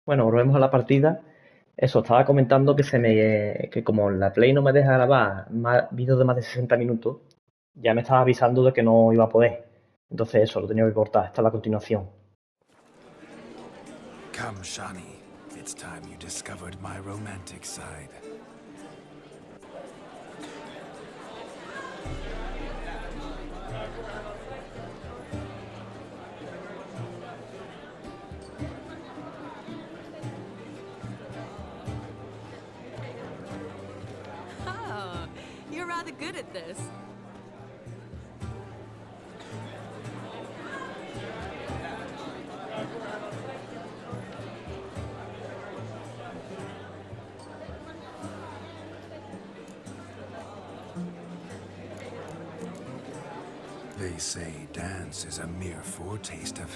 Bueno, volvemos a la partida. Eso, estaba comentando que como la Play no me deja grabar vídeos de más de 60 minutos, ya me estaba avisando de que no iba a poder. Entonces eso, lo tenía que cortar. Esta es la continuación. Come, Shani. It's time you discovered my romantic side. Oh, you're rather good at this. They say dance is a mere foretaste of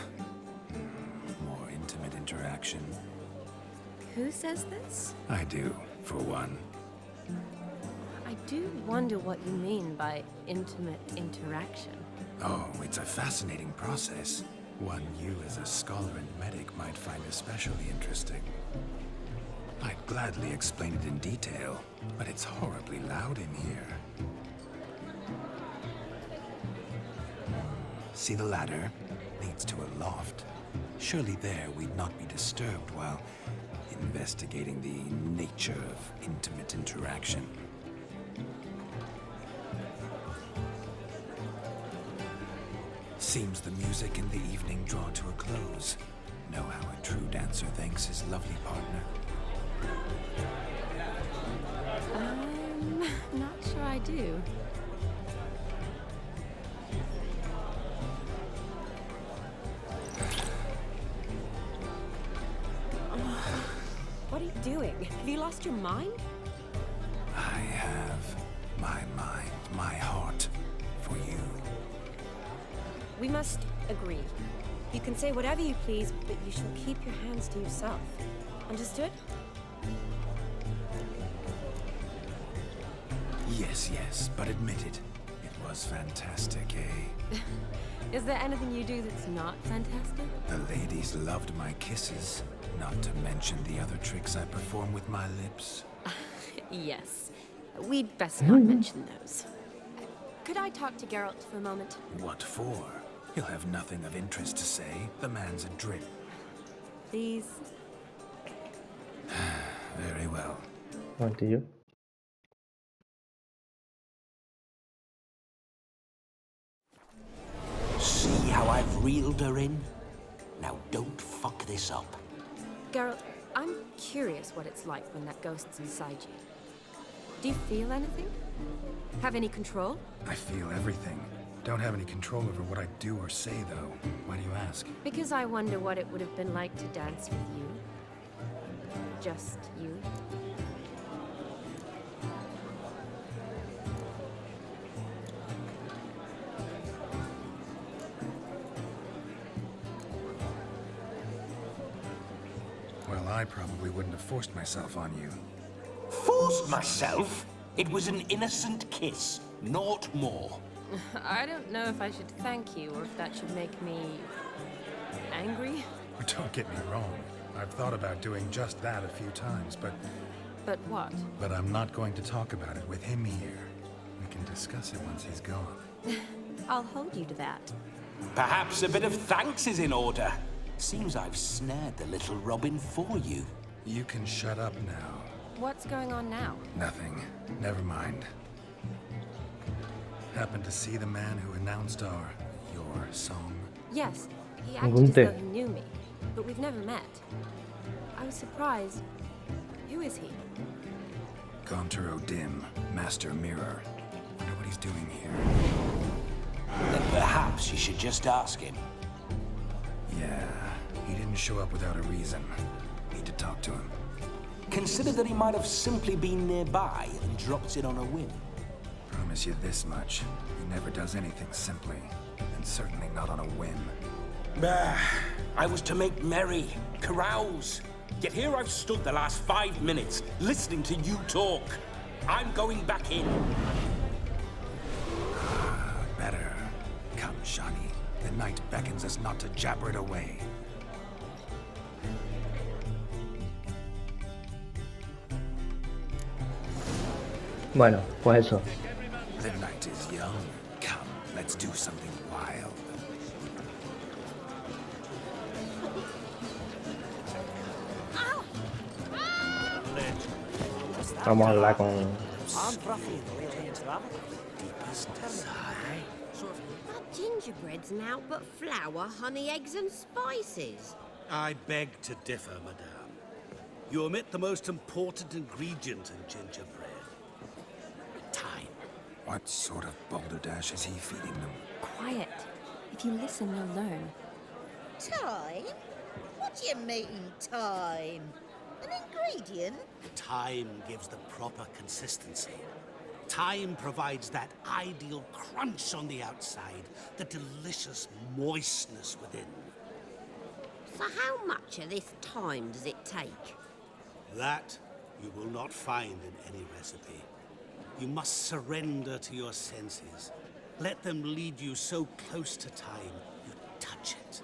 more intimate interaction. Who says this? I do, for one. I do wonder what you mean by intimate interaction. Oh, it's a fascinating process. One you as a scholar and medic might find especially interesting. I'd gladly explain it in detail, but it's horribly loud in here. See the ladder? Leads to a loft. Surely there we'd not be disturbed while investigating the nature of intimate interaction. Seems the music and the evening draw to a close. Know how a true dancer thanks his lovely partner? I'm not sure I do. What are you doing? Have you lost your mind? I have my mind, my heart for you. We must agree. You can say whatever you please, but you shall keep your hands to yourself. Understood? Yes, but admit it. It was fantastic, eh? Is there anything you do that's not fantastic? The ladies loved my kisses, not to mention the other tricks I perform with my lips. Yes. We'd best not mention those. Could I talk to Geralt for a moment? What for? He'll have nothing of interest to say. The man's adrift. Please? Very well. Un momentillo. See how I've reeled her in? Now don't fuck this up. Geralt, I'm curious what it's like when that ghost's inside you. Do you feel anything? Have any control? I feel everything. Don't have any control over what I do or say, though. Why do you ask? Because I wonder what it would have been like to dance with you. Just you. Well, I probably wouldn't have forced myself on you. Forced myself? It was an innocent kiss, naught more. I don't know if I should thank you or if that should make me angry. Don't get me wrong. I've thought about doing just that a few times, but What? I'm not going to talk about it with him here. We can discuss it once he's gone. I'll hold you to that. Perhaps a bit of thanks is in order. Seems I've snared the little Robin for you. You can shut up now. What's going on now? Nothing. Never mind. Happened to see the man who announced your song? Yes, he acted as Pregunte. though he knew me, but we've never met. I was surprised. Who is he? Gaunter O'Dim, Master Mirror. Wonder what he's doing here. Then perhaps you should just ask him. Yeah, he didn't show up without a reason. Need to talk to him. Consider that he might have simply been nearby and dropped in on a whim. Promise you this much. He never does anything simply, and certainly not on a whim. Bah, I was to make merry, carouse. Yet here I've stood the last 5 minutes, listening to you talk. I'm going back in. Better. Come, Shani. The night beckons us not to jabber it away. Bueno, pues eso. The night is young. Come, let's do something wild. Vamos a hablar con... That gingerbread's now but flour, honey, eggs and spices. I beg to differ, madame. You omit the most important ingredient in gingerbread. Time. What sort of balderdash is he feeding them? Quiet. If you listen, you'll learn. Time? What do you mean, time? An ingredient? Time gives the proper consistency. Time provides that ideal crunch on the outside, the delicious moistness within. So how much of this time does it take? That you will not find in any recipe. You must surrender to your senses. Let them lead you so close to time, you touch it.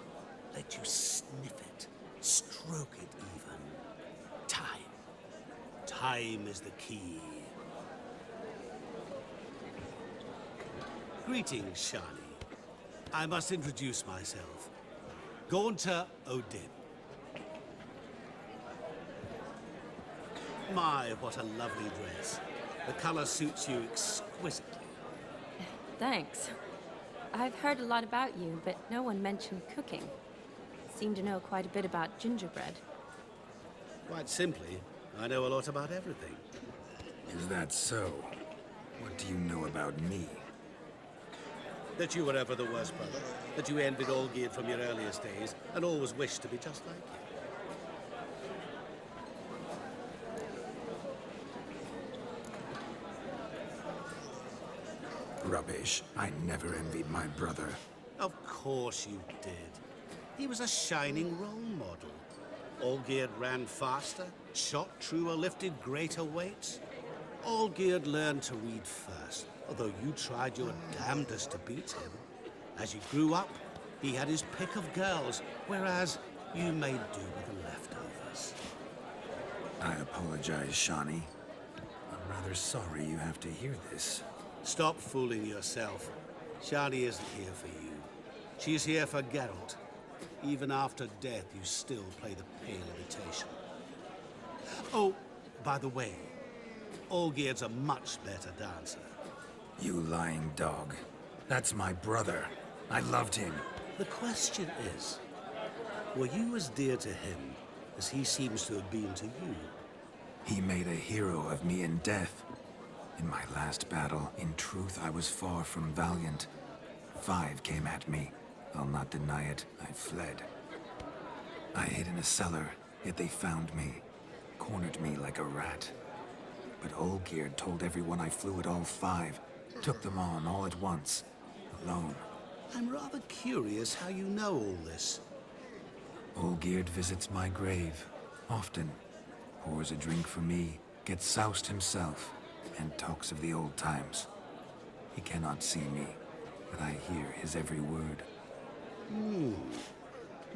Let you sniff it, stroke it even. Time. Time is the key. Greetings, Shani. I must introduce myself. Gaunter Odin. My, what a lovely dress. The color suits you exquisitely. Thanks. I've heard a lot about you, but no one mentioned cooking. Seem to know quite a bit about gingerbread. Quite simply, I know a lot about everything. Is that so? What do you know about me? That you were ever the worst brother, that you envied Olgierd from your earliest days, and always wished to be just like him. Rubbish. I never envied my brother. Of course you did. He was a shining role model. Olgierd ran faster, shot truer, lifted greater weights. Olgierd learned to read first, although you tried your damnedest to beat him. As you grew up, he had his pick of girls, whereas you made do with the leftovers. I apologize, Shani. I'm rather sorry you have to hear this. Stop fooling yourself. Shani isn't here for you. She's here for Geralt. Even after death, you still play the pale imitation. Oh, by the way, Olgierd's a much better dancer. You lying dog. That's my brother. I loved him. The question is, were you as dear to him as he seems to have been to you? He made a hero of me in death. In my last battle, in truth, I was far from valiant. 5 came at me. I'll not deny it. I fled. I hid in a cellar, yet they found me. Cornered me like a rat. But Olgierd told everyone I flew at all 5. Took them on all at once. Alone. I'm rather curious how you know all this. Olgierd visits my grave. Often. Pours a drink for me. Gets soused himself. And talks of the old times. He cannot see me, but I hear his every word.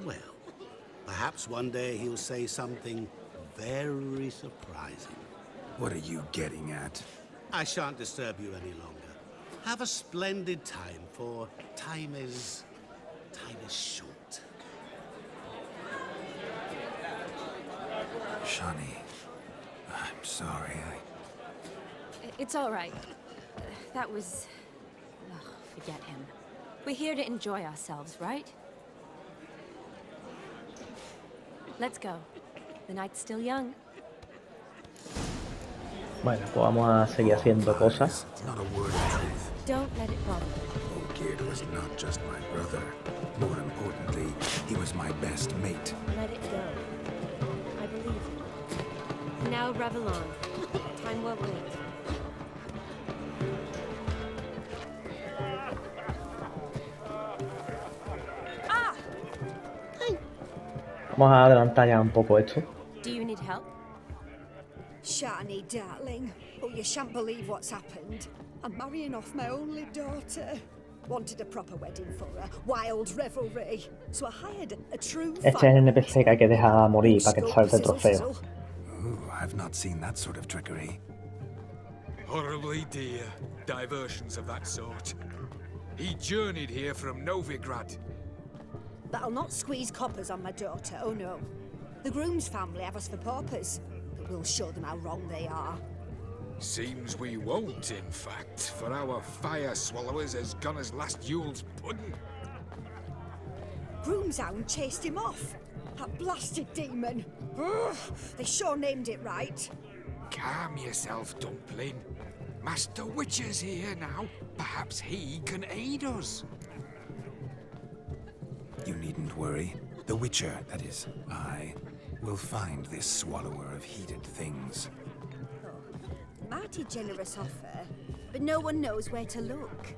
Well, perhaps one day he'll say something very surprising. What are you getting at? I shan't disturb you any longer. Have a splendid time, for time is short. Shani, I'm sorry. It's all right. That was... Ugh, forget him. We're here to enjoy ourselves, right? Let's go. The night's still young. Bueno, pues vamos a seguir haciendo cosas. Not a word of truth. Don't let it bother you. Olgierd was not just my brother. More importantly, he was my best mate. Let it go. I believe you. Now revel on. Time won't wait. Vamos a adelantar ya un poco esto. Do you need help? Shani, darling. Oh, you shan't believe what's happened. I'm marrying off my only daughter. Wanted a proper wedding for her. Wild revelry. So I hired a true Este es el NPC que hay que dejar morir para que te salte el trofeo. Ooh, I've not seen that sort of trickery. Horribly dear. Diversions of that sort. He journeyed here from Novigrad. But I'll not squeeze coppers on my daughter, oh no. The groom's family have us for paupers, but we'll show them how wrong they are. Seems we won't, in fact, for our fire swallowers has gone as last Yule's pudding. Groom's hound chased him off. That blasted demon. Ugh, they sure named it right. Calm yourself, Dumpling. Master Witcher's here now. Perhaps he can aid us. You needn't worry. The Witcher, that is, I, will find this swallower of heated things. Mighty generous offer, but no one knows where to look.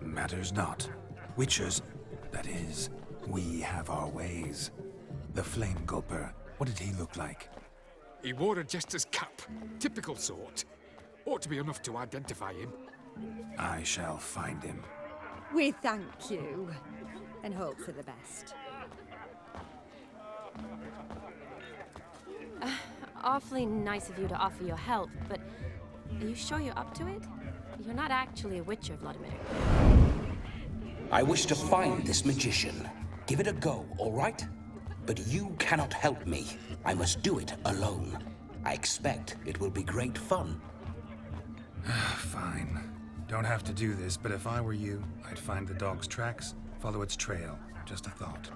Matters not. Witchers, that is, we have our ways. The Flame Gulper, what did he look like? He wore a jester's cap. Typical sort. Ought to be enough to identify him. I shall find him. We thank you, and hope for the best. Awfully nice of you to offer your help, but are you sure you're up to it? You're not actually a Witcher, Vladimir. I wish to find this magician. Give it a go, all right? But you cannot help me. I must do it alone. I expect it will be great fun. Fine. Don't have to do this, but if I were you, I'd find the dog's tracks, follow its trail. Just a thought.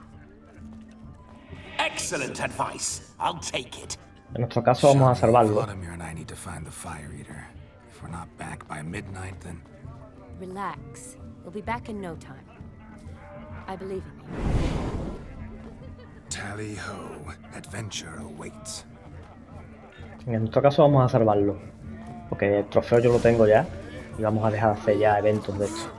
Excellent advice. I'll take it. En nuestro caso vamos a salvarlo. Vladimir and I need to find the Fire Eater. If we're not back by midnight, then... Relax. We'll be back in no time. I believe in you. Tally-ho. Adventure awaits. En nuestro caso vamos a salvarlo. Porque el trofeo yo lo tengo ya. Y vamos a dejar de hacer ya eventos de esto.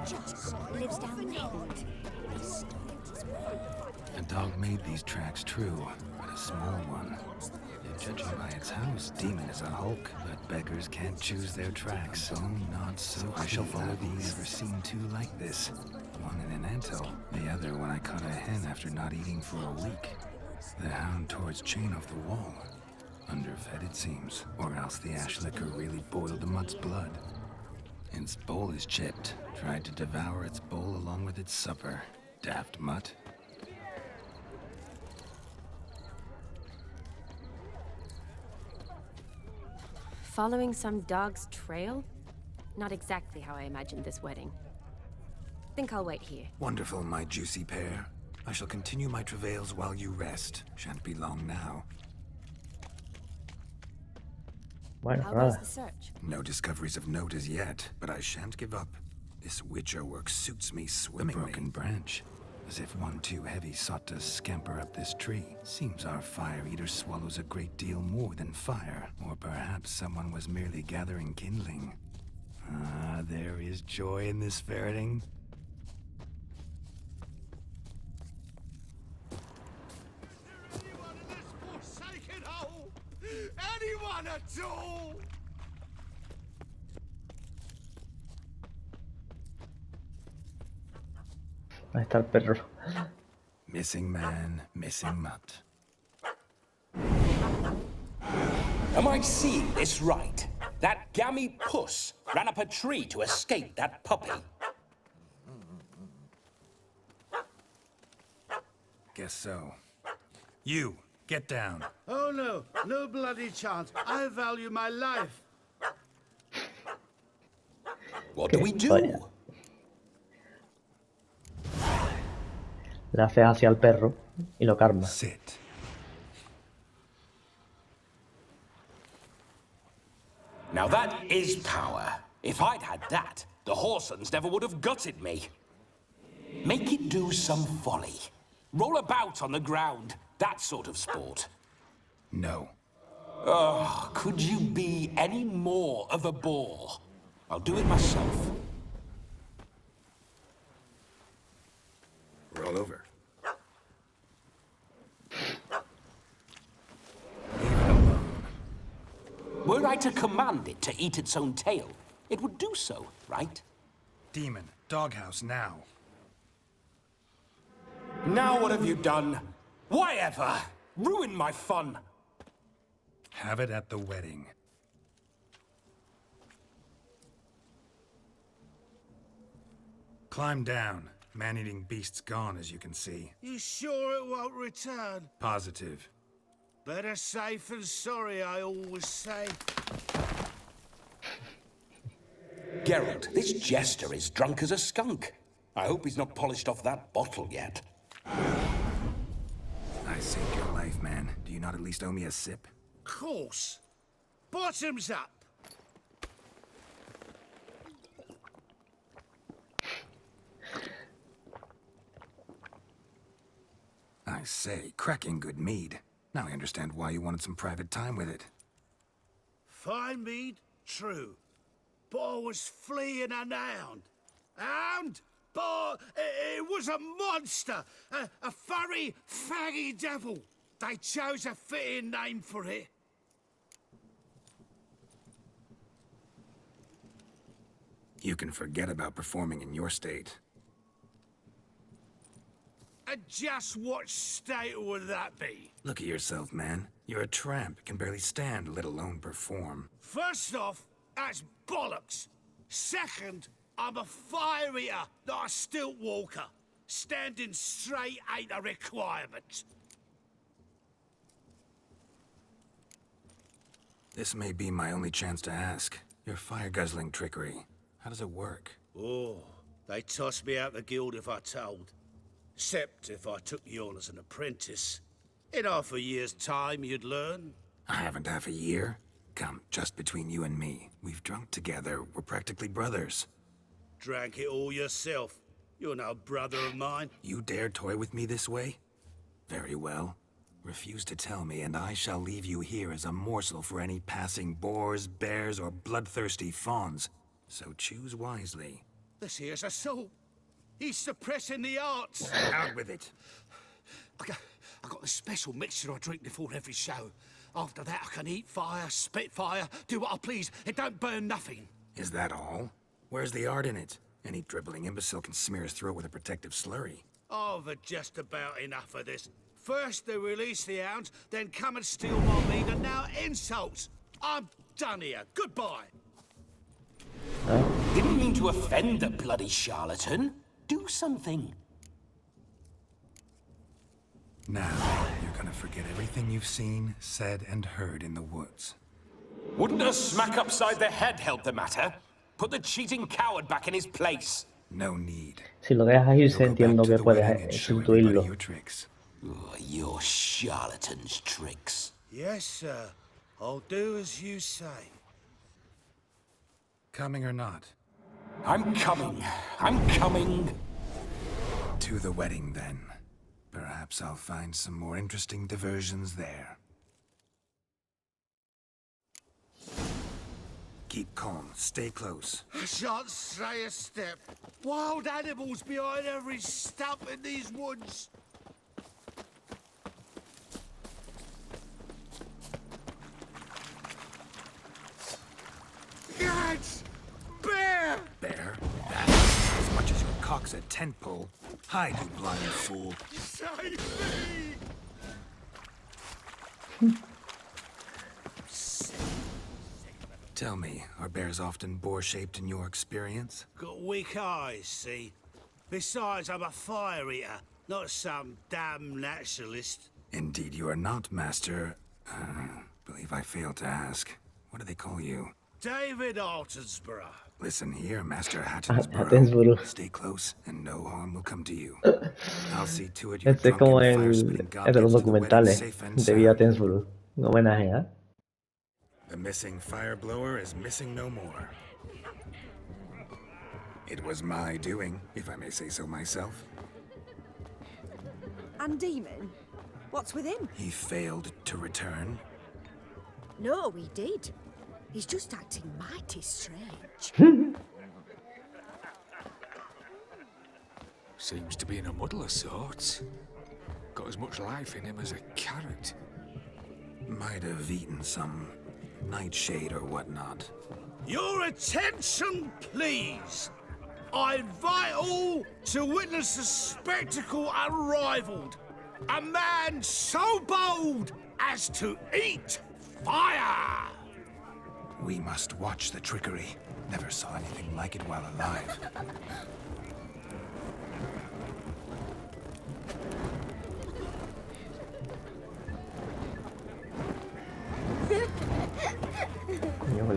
A dog made these tracks true, but a small one. Judging by its house, Demon is a hulk, but beggars can't choose their tracks, so not so. I shall follow these. Never seen two like this. One in an anthill, the other when I caught a hen after not eating for a week. The hound tore its chain off the wall. Underfed, it seems, or else the ash liquor really boiled the mutt's blood. Its bowl is chipped. Tried to devour its bowl along with its supper. Daft mutt. Following some dog's trail? Not exactly how I imagined this wedding. Think I'll wait here. Wonderful, my juicy pear. I shall continue my travails while you rest. Shan't be long now. Bueno, How goes nada. the search? No discoveries of note as yet, but I shan't give up. This Witcher work suits me swimmingly. A broken branch, as if one too heavy sought to scamper up this tree. Seems our Fire Eater swallows a great deal more than fire, or perhaps someone was merely gathering kindling. Ah, there is joy in this ferreting. Anyone in this forsaken hole? Anyone at all? Ahí está el perro. Missing man, missing mutt. Am I seeing this right? That gammy puss ran up a tree to escape that puppy. Guess so. You, get down. Oh no, no bloody chance. I value my life. What do we do? Vaya. Le haces hacia el perro y lo calma. Sit. Now that is power. If I'd had that, the Horsons never would have gutted me. Make it do some folly. Roll about on the ground. That sort of sport. No. Oh, could you be any more of a bore? I'll do it myself. Roll over. Were I to command it to eat its own tail, it would do so, right? Demon, doghouse now. Now what have you done? Why ever? Ruin my fun. Have it at the wedding. Climb down. Man-eating beast's gone, as you can see. You sure it won't return? Positive. Better safe than sorry, I always say. Geralt, this jester is drunk as a skunk. I hope he's not polished off that bottle yet. I saved your life, man. Do you not at least owe me a sip? Course. Bottoms up. I say, cracking good mead. Now I understand why you wanted some private time with it. Fine mead, true. But I was fleeing an hound. Hound? But it was a monster. A furry, faggy devil. They chose a fitting name for it. You can forget about performing in your state. And just what state would that be? Look at yourself, man. You're a tramp, can barely stand, let alone perform. First off, that's bollocks. Second, I'm a fire eater, not a stilt walker. Standing straight ain't a requirement. This may be my only chance to ask. Your fire-guzzling trickery, how does it work? Oh, they toss me out the guild if I told. Except if I took you on as an apprentice. In half a year's time, you'd learn. I haven't half a year. Come, just between you and me. We've drunk together. We're practically brothers. Drank it all yourself. You're no brother of mine. You dare toy with me this way? Very well. Refuse to tell me, and I shall leave you here as a morsel for any passing boars, bears, or bloodthirsty fawns. So choose wisely. This here's assault. He's suppressing the arts. Out with it. I got this special mixture I drink before every show. After that, I can eat fire, spit fire, do what I please. It don't burn nothing. Is that all? Where's the art in it? Any dribbling imbecile can smear his throat with a protective slurry. I've had just about enough of this. First they release the hounds, then come and steal my meat, and now insults. I'm done here. Goodbye. Didn't mean to offend the bloody charlatan. Do something. Now, you're gonna forget everything you've seen, said, and heard in the woods. Wouldn't a smack upside the head help the matter? Put the cheating coward back in his place. No need. Si lo dejas irse, You'll go back entiendo to que the puedes wedding and show everybody intuirlo. your tricks. Oh, your charlatan's tricks. Yes, sir. I'll do as you say. Coming or not? I'm coming. I'm coming. To the wedding, then. Perhaps I'll find some more interesting diversions there. Keep calm. Stay close. I shan't stray a step. Wild animals behind every stump in these woods. Gads! Bear! Bear? That's as much as your cock's a tent pole. Hide, you blind fool. Save me! Tell me, are bears often boar-shaped in your experience? Got weak eyes, see? Besides, I'm a fire eater, not some damn naturalist. Indeed you are not, Master. Believe I failed to ask. What do they call you? David Altonsborough. Listen here, Master Hattonsborough. Hattonsborough. Stay close, and no harm will come to you. I'll see to it you're Este es drunk como and el fire-spitting de los gets to the wedding documentales safe and de Vida sound. Tensborough. Un homenaje, ¿eh? The missing fire blower is missing no more. It was my doing, if I may say so myself. And Demon? What's with him? He failed to return. No, he did. He's just acting mighty strange. Seems to be in a muddle of sorts. Got as much life in him as a carrot. Might have eaten some nightshade or whatnot. Your attention, please. I invite all to witness a spectacle unrivaled. A man so bold as to eat fire. We must watch the trickery. Never saw anything like it while alive.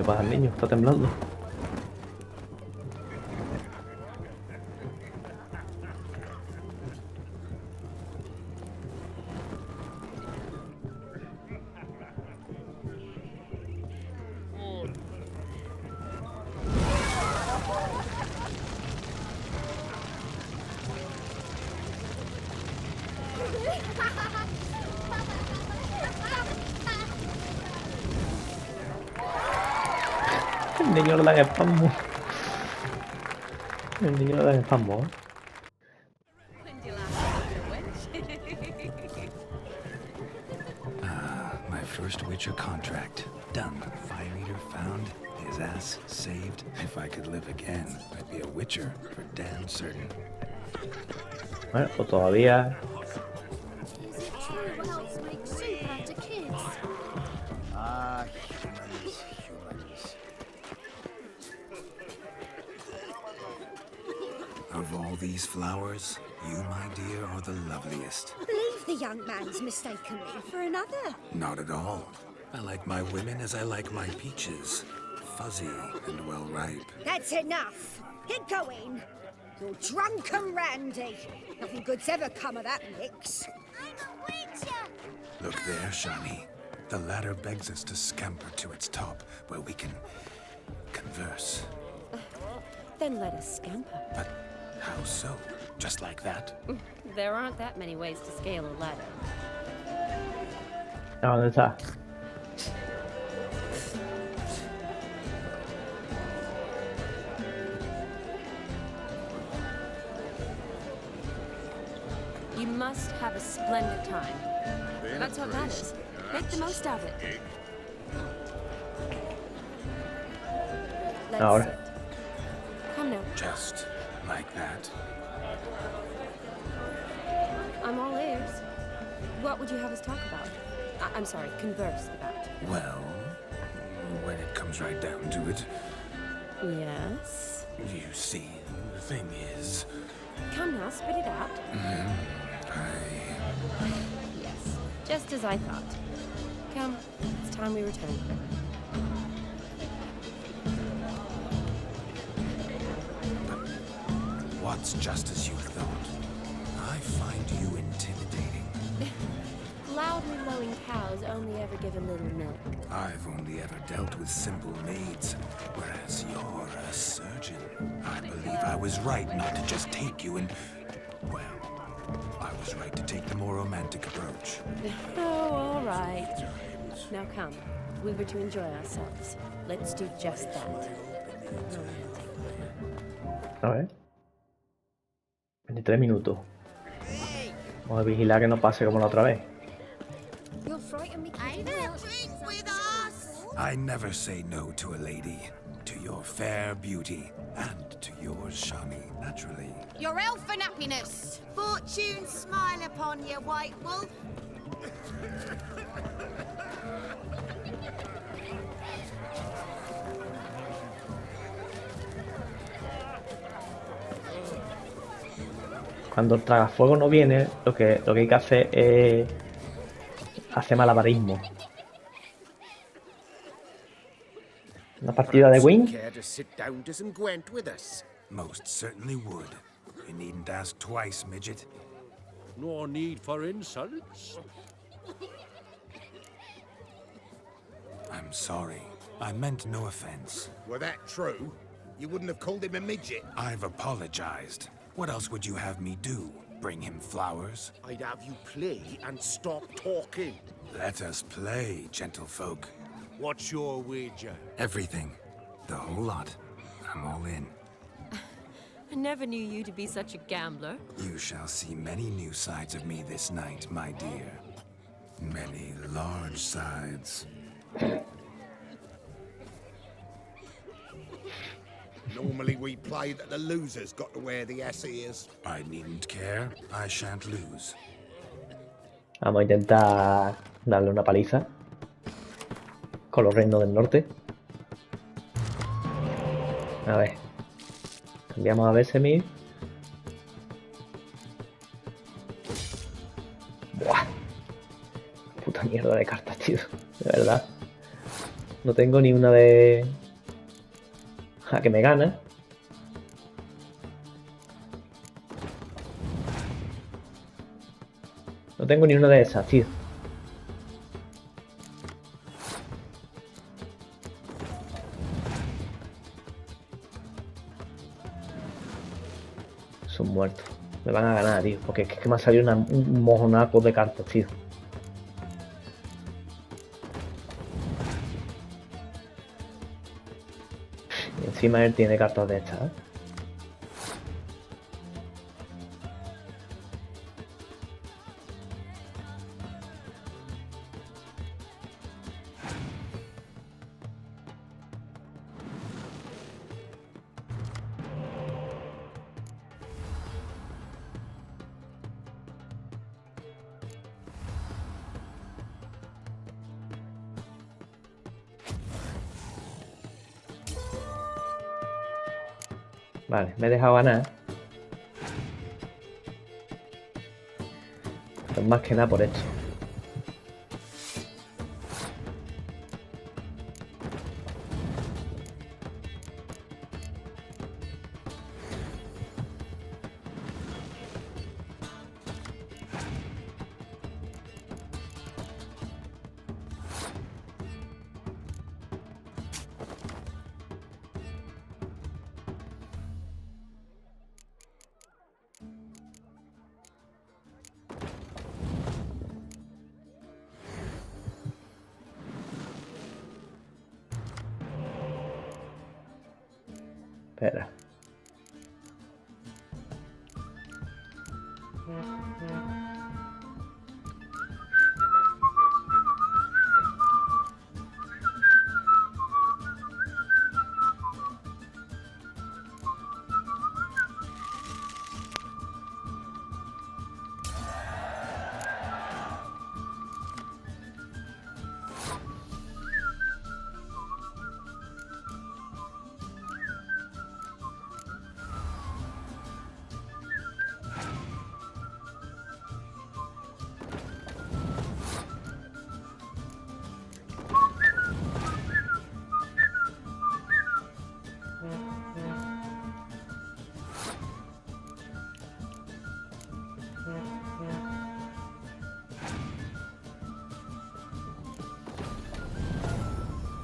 pasa al niño? Está temblando. El niño le da espasmo. El niño le da espasmo, ¿eh? My first Witcher contract. Done. Fire Eater found. His ass saved. If I could live again, I'd be a Witcher for damn certain. Bueno, pues todavía. Is it true elves make soup after kids? Ah, humans, humans. Of all these flowers, you, my dear, are the loveliest. Believe the young man's mistaken me for another. Not at all. I like my women as I like my peaches. Fuzzy and well ripe. That's enough. Get going. You're drunk and randy. Nothing good's ever come of that mix. I'm a witcher! Look there, Shani. The ladder begs us to scamper to its top, where we can converse. Then let us scamper. But how so? Just like that? There aren't that many ways to scale a ladder. ¿A dónde está? You must have a splendid time. That's what matters. Make the most of it. Let's Ahora. sit. Come now. Just like that? I'm all ears. What would you have us talk about? I'm sorry, converse about. Well, when it comes right down to it, Yes? you see, the thing is, Come now, spit it out. Yes, just as I thought. Come, it's time we return. what's just as you thought? I find you intimidating. Loudly lowing cows only ever give a little milk. I've only ever dealt with simple maids, whereas you're a surgeon. I believe I was right not to just take you and... well, I was right to take the more romantic approach. Oh, all right. Now come, we were to enjoy ourselves. Let's do just that. Romantic. A ver. 23 minutos. Vamos a vigilar que no pase como la otra vez. You'll frighten me. Drink with us! I never say no to a lady. To your fair beauty, and to yours, Shani, naturally. Your elfin happiness! Fortune smile upon you, White Wolf! Cuando el tragafuego no viene, lo que hay que hacer es hacer malabarismo. Una partida de Wing. Care to sit down to some Gwent with us? Most certainly would. You needn't ask twice, midget. No need for insults. I'm sorry. I meant no offense. Were that true, you wouldn't have called him a midget. I've apologized. What else would you have me do? Bring him flowers? I'd have you play and stop talking. Let us play, gentlefolk. What's your wager? Everything. The whole lot. I'm all in. I never knew you to be such a gambler. You shall see many new sides of me this night, my dear. Many large sides. Normally we play that the loser's got to wear the ass ears. I needn't care. I shan't lose. Vamos a intentar darle una paliza con los reinos del norte. A ver. Cambiamos a Vesemir. Buah. Puta mierda de cartas, tío. De verdad. No tengo ni una de... Ja, que me gana. No tengo ni una de esas, tío. Son muertos. Me van a ganar, tío. Porque es que me ha salido un mojonaco de cartas, tío. Y encima él tiene cartas de estas, ¿eh? Vale, me he dejado ganar. Pero más que nada por esto. Espera.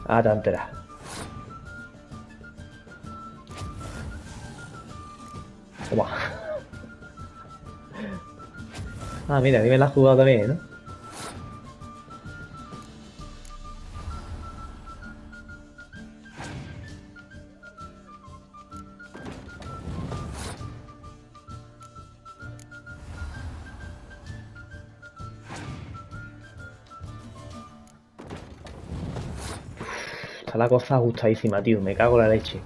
Ah, te enteras. Toma. Ah, mira, a mí me la has jugado también, ¿no? Está la cosa ajustadísima, tío. Me cago en la leche.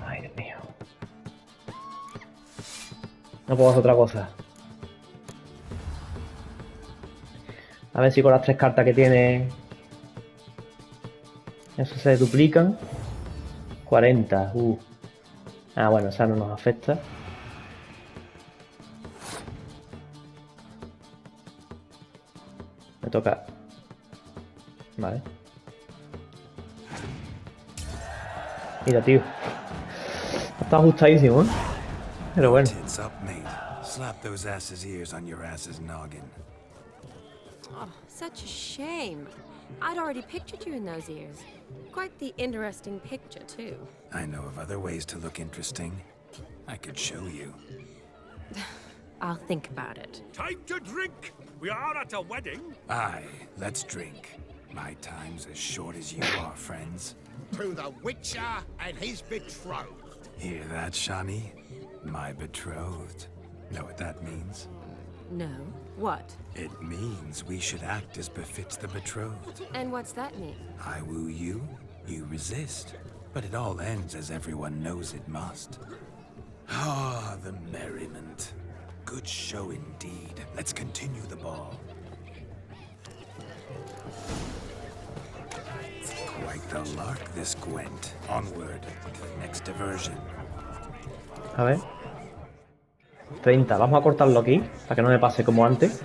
Ay, Dios mío. No puedo hacer otra cosa. A ver si con las 3 cartas que tiene... Eso se duplican. 40. Ah, bueno, esa no nos afecta. Me toca... Vale. Mira, tío. Está ajustadísimo, ¿eh? Pero bueno. Tits up, mate. Slap those asses' ears on your ass's noggin. Oh, such a shame. I'd already pictured you in those ears. Quite the interesting picture, too. I know of other ways to look interesting. I could show you. I'll think about it. Time to drink! We are at a wedding. Aye, let's drink. My time's as short as you are, friends. To the Witcher and his betrothed. Hear that, Shani? My betrothed. Know what that means? No. What? It means we should act as befits the betrothed. And what's that mean? I woo you, you resist. But it all ends as everyone knows it must. Ah, the merriment. Good show indeed. Let's continue the ball. Quite the lark, this Gwent. Onward to the next diversion. A ver. 30. Vamos a cortarlo aquí, para que no me pase como antes.